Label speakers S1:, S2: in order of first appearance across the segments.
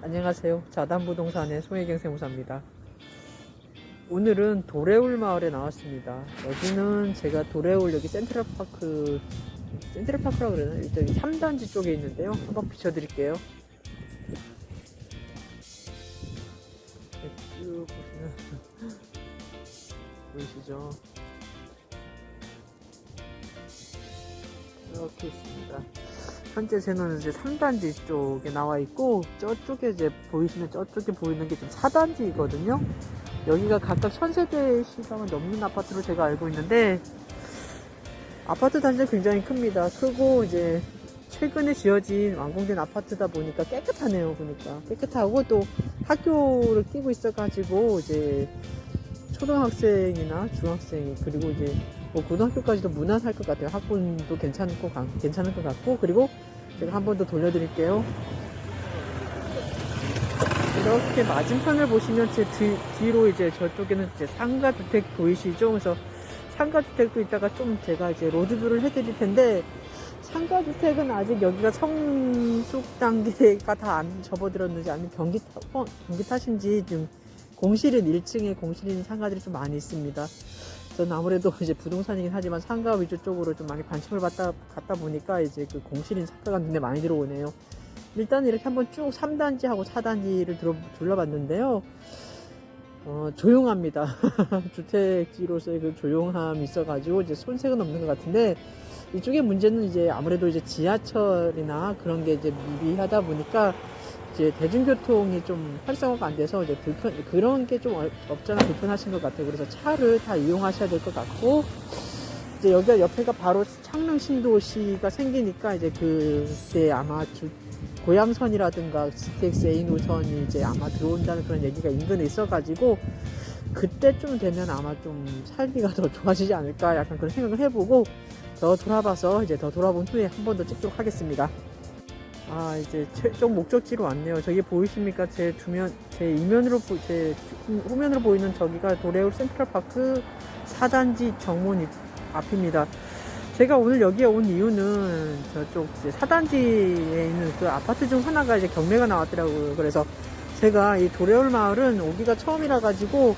S1: 안녕하세요. 자담부동산의 송혜경 세무사입니다. 오늘은 도래울 마을에 나왔습니다. 여기는 제가 도래울 여기 센트럴파크라고 그러나? 일단 3단지 쪽에 있는데요. 한번 비춰드릴게요. 쭉 보시면 보이시죠? 이렇게 있습니다. 현재 저는 이제 3단지 쪽에 나와 있고, 저쪽에 이제 보이시는 저쪽에 보이는 게 좀 4단지거든요. 여기가 각각 1000세대 시간은 넘는 아파트로 제가 알고 있는데, 아파트 단지가 굉장히 큽니다. 크고, 이제 최근에 지어진 완공된 아파트다 보니까 깨끗하네요. 보니까 깨끗하고, 또 학교를 끼고 있어가지고 이제 초등학생이나 중학생, 그리고 이제 뭐 고등학교까지도 무난할 것 같아요. 학군도 괜찮을 것 같고, 그리고 제가 한 번 더 돌려드릴게요. 이렇게 맞은편을 보시면 제 뒤로 이제 저쪽에는 이제 상가주택 보이시죠? 그래서 상가주택도 이따가 좀 제가 이제 로드뷰를 해드릴 텐데, 상가주택은 아직 여기가 성숙 단계가 다 안 접어들었는지, 아니면 경기 탓인지 지금 공실인 1층에 공실인 상가들이 좀 많이 있습니다. 저는 아무래도 이제 부동산이긴 하지만 상가 위주 쪽으로 좀 많이 관심을 갖다 보니까 이제 그 공실인 상가가 눈에 많이 들어오네요. 일단 이렇게 한번 쭉 3단지하고 4단지를 둘러봤는데요. 조용합니다. 주택지로서의 그 조용함이 있어가지고 이제 손색은 없는 것 같은데, 이쪽의 문제는 이제 아무래도 이제 지하철이나 그런 게 이제 미비하다 보니까 이제 대중교통이 좀 활성화가 안 돼서 이제 그런 게 좀 없잖아 불편하신 것 같아요. 그래서 차를 다 이용하셔야 될 것 같고, 이제 여기가 옆에가 바로 창릉 신도시가 생기니까 이제 그때 아마 고양선이라든가 GTX A 노선이 이제 아마 들어온다는 그런 얘기가 인근에 있어가지고, 그때쯤 되면 아마 좀 살기가 더 좋아지지 않을까, 약간 그런 생각을 해보고 더 돌아봐서 이제 더 돌아본 후에 한 번 더 찍도록 하겠습니다. 이제 최종 목적지로 왔네요. 저기 보이십니까? 제 후면으로 보이는 저기가 도래울 센트럴파크 4단지 정문 앞입니다. 제가 오늘 여기에 온 이유는 저쪽 이제 4단지에 있는 그 아파트 중 하나가 이제 경매가 나왔더라고요. 그래서 제가 이 도래울 마을은 오기가 처음이라 가지고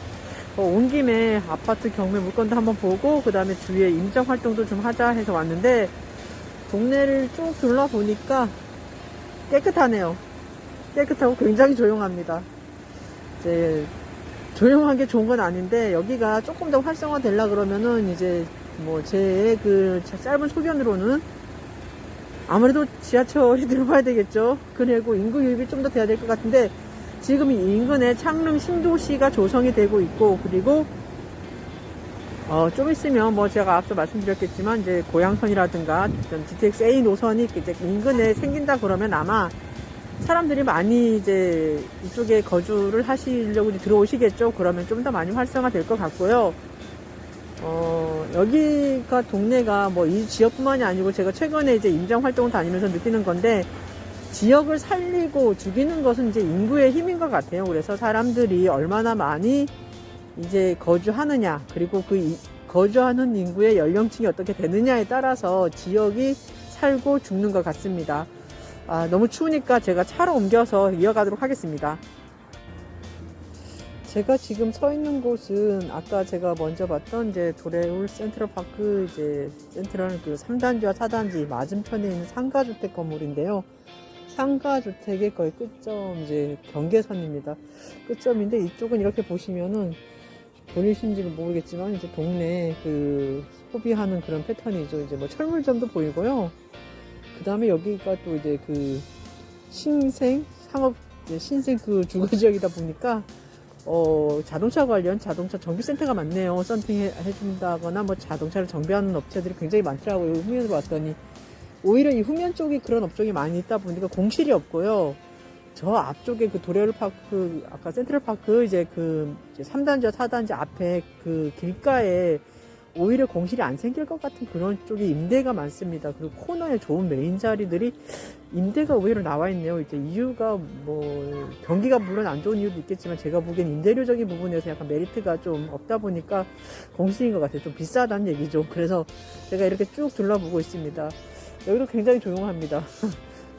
S1: 온 김에 아파트 경매 물건도 한번 보고, 그 다음에 주위에 임장 활동도 좀 하자 해서 왔는데, 동네를 쭉 둘러보니까 깨끗하네요. 깨끗하고 굉장히 조용합니다. 이제 조용한 게 좋은 건 아닌데, 여기가 조금 더 활성화 되려 그러면은 이제 뭐 제 그 짧은 소견으로는 아무래도 지하철이 들어가야 되겠죠. 그리고 인구 유입이 좀 더 돼야 될 것 같은데, 지금 이 인근에 창릉 신도시가 조성이 되고 있고, 그리고 좀 있으면 뭐 제가 앞서 말씀드렸겠지만 이제 고양선이라든가 GTX A 노선이 이제 인근에 생긴다 그러면 아마 사람들이 많이 이제 이쪽에 거주를 하시려고 이제 들어오시겠죠. 그러면 좀 더 많이 활성화 될 것 같고요. 여기가 동네가 뭐 이 지역뿐만이 아니고, 제가 최근에 이제 임장 활동을 다니면서 느끼는 건데, 지역을 살리고 죽이는 것은 이제 인구의 힘인 것 같아요. 그래서 사람들이 얼마나 많이 이제 거주하느냐, 그리고 그 거주하는 인구의 연령층이 어떻게 되느냐에 따라서 지역이 살고 죽는 것 같습니다. 너무 추우니까 제가 차로 옮겨서 이어가도록 하겠습니다. 제가 지금 서 있는 곳은 아까 제가 먼저 봤던 이제 도래울 센트럴파크 이제 센트럴 그 3단지와 4단지 맞은편에 있는 상가주택 건물인데요. 상가주택의 거의 끝점 이제 경계선입니다. 끝점인데, 이쪽은 이렇게 보시면은 보이신지는 모르겠지만 이제 동네 그 소비하는 그런 패턴이죠. 이제 뭐 철물점도 보이고요. 그 다음에 여기가 또 이제 그 신생 그 주거지역이다 보니까 자동차 관련 자동차 정비센터가 많네요. 썬팅 해준다거나 뭐 자동차를 정비하는 업체들이 굉장히 많더라고요. 후면으로 왔더니 오히려 이 후면 쪽이 그런 업종이 많이 있다 보니까 공실이 없고요. 저 앞쪽에 그 도래울 파크, 아까 센트럴 파크 이제 그 3단지와 4단지 앞에 그 길가에 오히려 공실이 안 생길 것 같은 그런 쪽에 임대가 많습니다. 그리고 코너에 좋은 메인 자리들이 임대가 오히려 나와 있네요. 이제 이유가 뭐 경기가 물론 안 좋은 이유도 있겠지만, 제가 보기엔 임대료적인 부분에서 약간 메리트가 좀 없다 보니까 공실인 것 같아요. 좀 비싸다는 얘기죠. 그래서 제가 이렇게 쭉 둘러보고 있습니다. 여기도 굉장히 조용합니다.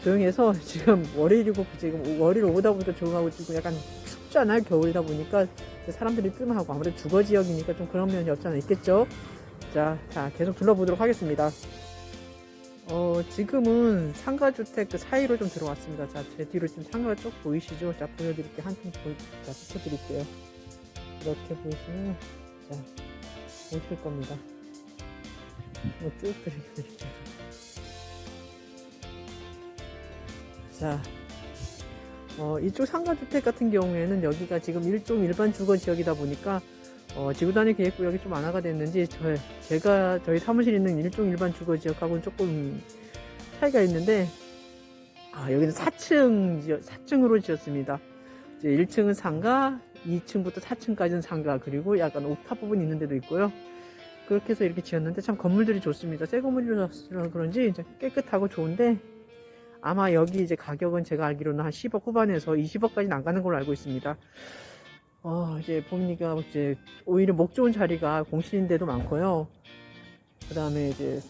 S1: 조용해서 지금 월요일이고 지금 월요일 오다 보니까 조용하고 지금 약간 춥잖아요. 겨울이다 보니까 사람들이 뜸하고 아무래도 주거 지역이니까 좀 그런 면이 없지 않아 있겠죠. 자, 계속 둘러보도록 하겠습니다. 지금은 상가주택 그 사이로 좀 들어왔습니다. 자, 제 뒤로 지금 상가가 쭉 보이시죠? 자, 보여드릴게요. 자, 비춰드릴게요. 이렇게 보시면, 자, 보실 겁니다. 쭉 드릴게요. 자, 이쪽 상가주택 같은 경우에는 여기가 지금 일반 주거 지역이다 보니까 지구단위 계획구역이 좀 완화가 됐는지 저희 사무실에 있는 일반 주거 지역하고는 조금 차이가 있는데 여기는 4층으로 지었습니다. 이제 1층은 상가, 2층부터 4층까지는 상가, 그리고 약간 옥탑 부분이 있는 데도 있고요. 그렇게 해서 이렇게 지었는데 참 건물들이 좋습니다. 새 건물이라서 그런지 이제 깨끗하고 좋은데 아마 여기 이제 가격은 제가 알기로는 한 10억 후반에서 20억까지는 안 가는 걸로 알고 있습니다. 이제 보니까 이제 오히려 목 좋은 자리가 공실인데도 많고요. 그 다음에 이제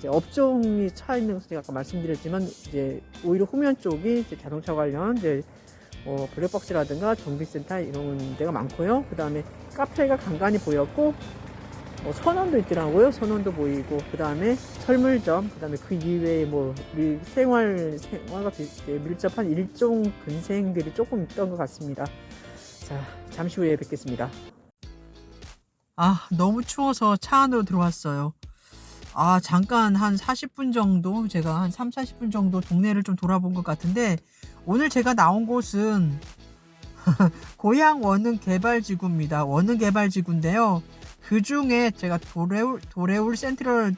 S1: 업종이 차 있는 것을 제가 아까 말씀드렸지만 이제 오히려 후면 쪽이 이제 자동차 관련 이제 블랙박스라든가 정비센터 이런 데가 많고요. 그 다음에 카페가 간간히 보였고 선원도 있더라고요. 선원도 보이고 그 다음에 철물점, 그 다음에 그 이외에 생활과 밀접한 일종 근생들이 조금 있던 것 같습니다. 자, 잠시 후에 뵙겠습니다. 너무 추워서 차 안으로 들어왔어요. 잠깐 한 40분 정도, 제가 한 3, 40분 정도 동네를 좀 돌아본 것 같은데, 오늘 제가 나온 곳은 고향 원흥 개발지구입니다. 원흥 개발지구인데요. 그 중에 제가 도레울 센트럴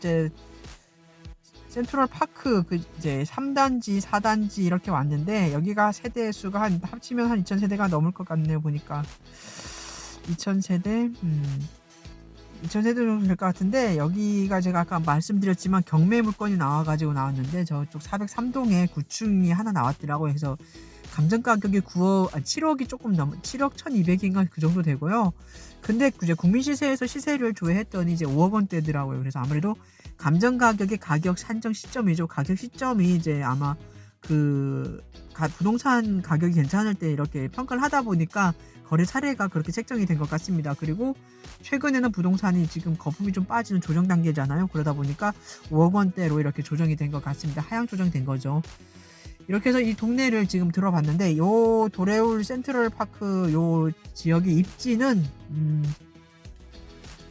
S1: 파크 이제 3단지, 4단지 이렇게 왔는데, 여기가 세대 수가 합치면 한 2000세대가 넘을 것 같네요. 보니까 2000세대 2000세대 정도 될 것 같은데, 여기가 제가 아까 말씀드렸지만 경매 물건이 나와가지고 나왔는데, 저쪽 403동에 9층이 하나 나왔더라고요. 그래서 감정 가격이 7억이 조금 7억 1200인가 그 정도 되고요. 근데 이제 국민시세에서 시세를 조회했더니 이제 5억 원대더라고요. 그래서 아무래도 감정 가격의 가격 산정 시점이죠. 가격 시점이 이제 아마 부동산 가격이 괜찮을 때 이렇게 평가를 하다 보니까 거래 사례가 그렇게 책정이 된 것 같습니다. 그리고 최근에는 부동산이 지금 거품이 좀 빠지는 조정 단계잖아요. 그러다 보니까 5억 원대로 이렇게 조정이 된 것 같습니다. 하향 조정된 거죠. 이렇게 해서 이 동네를 지금 들어봤는데, 요 도레울 센트럴 파크 요 지역의 입지는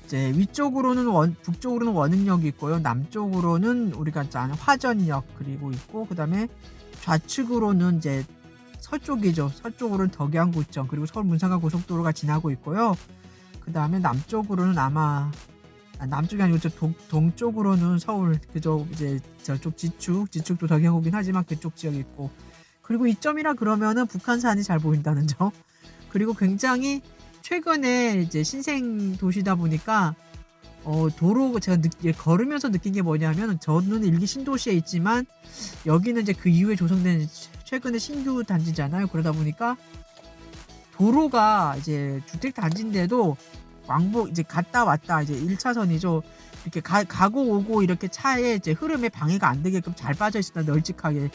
S1: 이제 위쪽으로는 북쪽으로는 원흥역이 있고요. 남쪽으로는 우리가 아는 화전역 그리고 있고, 그 다음에 좌측으로는 이제 서쪽이죠. 서쪽으로는 덕양구청 그리고 서울 문상가 고속도로가 지나고 있고요. 그 다음에 남쪽으로는 남쪽이 아니고 동쪽으로는 서울 그쪽 이제 저쪽 지축도 덕양구긴 하지만 그쪽 지역이 있고, 그리고 이점이라 그러면은 북한산이 잘 보인다는 점, 그리고 굉장히 최근에 이제 신생 도시다 보니까 도로 제가 걸으면서 느낀 게 뭐냐면, 저는 일기 신도시에 있지만 여기는 이제 그 이후에 조성된 최근에 신규 단지잖아요. 그러다 보니까 도로가 이제 주택 단지인데도 왕복 이제 갔다 왔다 이제 1차선이죠. 이렇게 가고 오고 이렇게 차에 이제 흐름에 방해가 안 되게끔 잘 빠져 있습니다. 널찍하게.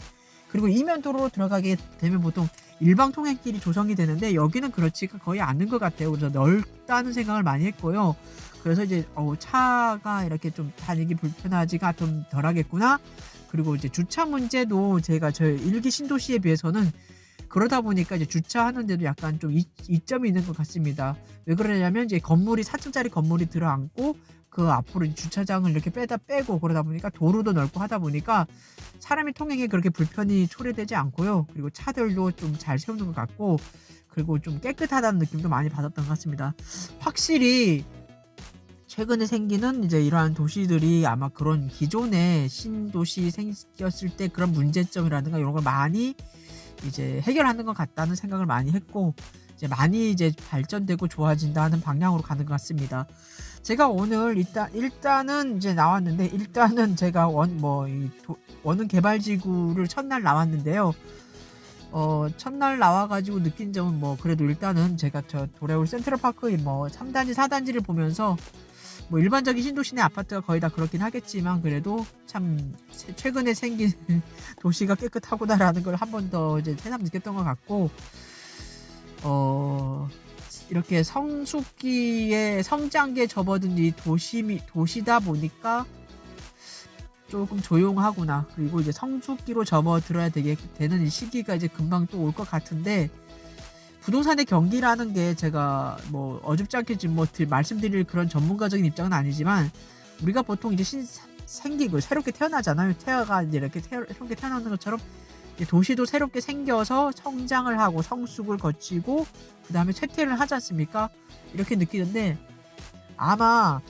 S1: 그리고 이면 도로로 들어가게 되면 보통 일방 통행길이 조성이 되는데, 여기는 그렇지가 거의 않는 것 같아요. 그래서 넓다는 생각을 많이 했고요. 그래서 이제 차가 이렇게 좀 다니기 불편하지가 좀 덜하겠구나. 그리고 이제 주차 문제도 제가 저희 일기 신도시에 비해서는 그러다 보니까 이제 주차하는데도 약간 좀 이점이 있는 것 같습니다. 왜 그러냐면 이제 4층짜리 건물이 들어앉고 그 앞으로 주차장을 이렇게 빼고 그러다 보니까 도로도 넓고 하다 보니까 사람이 통행에 그렇게 불편이 초래되지 않고요. 그리고 차들도 좀 잘 세우는 것 같고, 그리고 좀 깨끗하다는 느낌도 많이 받았던 것 같습니다. 확실히 최근에 생기는 이제 이러한 도시들이 아마 그런 기존의 신도시 생겼을 때 그런 문제점이라든가 이런 걸 많이 이제 해결하는 것 같다는 생각을 많이 했고, 이제 많이 이제 발전되고 좋아진다는 방향으로 가는 것 같습니다. 제가 오늘 일단은 이제 나왔는데, 일단은 제가 원흥 개발지구를 첫날 나왔는데요. 첫날 나와가지고 느낀 점은 그래도 일단은 제가 저 도레울 센트럴파크의 3단지 4단지를 보면서 뭐 일반적인 신도시 내 아파트가 거의 다 그렇긴 하겠지만 그래도 참 최근에 생긴 도시가 깨끗하구나라는 걸 한 번 더 이제 새삼 느꼈던 것 같고 이렇게 성숙기에 성장기에 접어든 이 도시다 보니까 조금 조용하구나. 그리고 이제 성숙기로 접어들어야 되는 이 시기가 이제 금방 또 올 것 같은데 부동산의 경기라는 게 제가 뭐 어줍지 않게 지금 뭐 말씀드릴 그런 전문가적인 입장은 아니지만 우리가 보통 이제 생기고 새롭게 태어나잖아요. 태아가 이제 이렇게 새롭게 태어나는 것처럼 이제 도시도 새롭게 생겨서 성장을 하고 성숙을 거치고 그 다음에 쇠퇴를 하지 않습니까? 이렇게 느끼는데 아마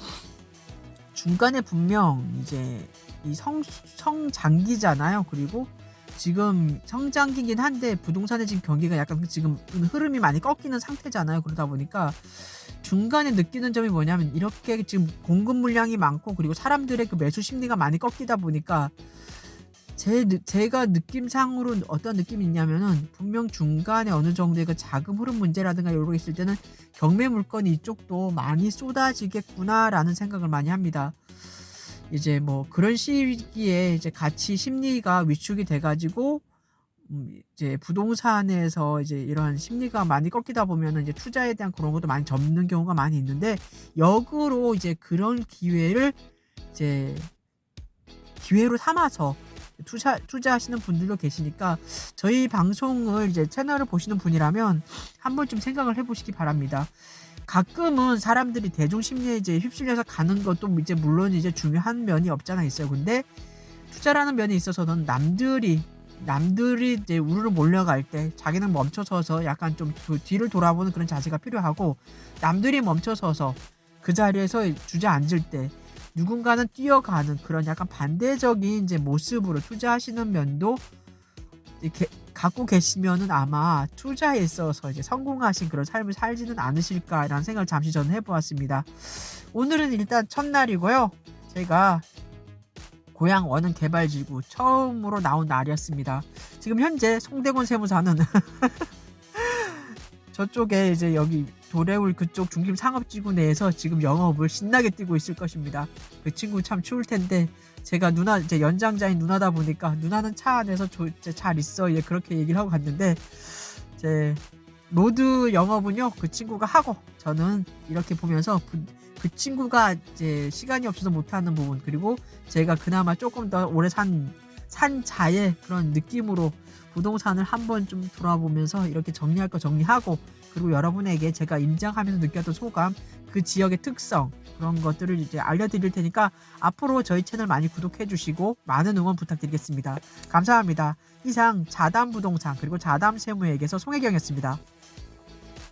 S1: 중간에 분명 이제 이 성장기잖아요. 그리고 지금 성장기긴 한데 부동산의 지금 경기가 약간 지금 흐름이 많이 꺾이는 상태잖아요. 그러다 보니까 중간에 느끼는 점이 뭐냐면 이렇게 지금 공급 물량이 많고 그리고 사람들의 그 매수 심리가 많이 꺾이다 보니까 제가 느낌상으로 어떤 느낌이 있냐면은 분명 중간에 어느 정도의 그 자금 흐름 문제라든가 이런 거 있을 때는 경매 물건이 이쪽도 많이 쏟아지겠구나라는 생각을 많이 합니다. 이제 뭐 그런 시기에 이제 가치 심리가 위축이 돼가지고 이제 부동산에서 이제 이런 심리가 많이 꺾이다 보면은 이제 투자에 대한 그런 것도 많이 접는 경우가 많이 있는데 역으로 이제 그런 기회를 이제 기회로 삼아서 투자하시는 분들도 계시니까 저희 방송을 이제 채널을 보시는 분이라면 한 번쯤 생각을 해보시기 바랍니다. 가끔은 사람들이 대중 심리에 이제 휩쓸려서 가는 것도 이제 물론 이제 중요한 면이 없잖아 있어요. 근데 투자라는 면에 있어서는 남들이 이제 우르르 몰려갈 때 자기는 멈춰서서 약간 좀 뒤를 돌아보는 그런 자세가 필요하고 남들이 멈춰서서 그 자리에서 주저앉을 때 누군가는 뛰어가는 그런 약간 반대적인 이제 모습으로 투자하시는 면도 이렇게 갖고 계시면은 아마 투자에 있어서 이제 성공하신 그런 삶을 살지는 않으실까라는 생각을 잠시 저는 해보았습니다. 오늘은 일단 첫날이고요. 제가 고향 원흥 개발지구 처음으로 나온 날이었습니다. 지금 현재 송대곤 세무사는 저쪽에 이제 여기 도래울 그쪽 중심 상업지구 내에서 지금 영업을 신나게 뛰고 있을 것입니다. 그 친구 참 추울 텐데 제가 누나 이제 연장자인 누나다 보니까 누나는 차 안에서 잘 있어 예 그렇게 얘기를 하고 갔는데 이제 로드 영업은요 그 친구가 하고 저는 이렇게 보면서 그 친구가 이제 시간이 없어서 못하는 부분 그리고 제가 그나마 조금 더 오래 산 자의 그런 느낌으로 부동산을 한번 좀 돌아보면서 이렇게 정리할 거 정리하고 그리고 여러분에게 제가 임장하면서 느꼈던 소감 그 지역의 특성 그런 것들을 이제 알려드릴 테니까 앞으로 저희 채널 많이 구독해 주시고 많은 응원 부탁드리겠습니다. 감사합니다. 이상 자담부동산 그리고 자담세무에게서 송혜경이었습니다.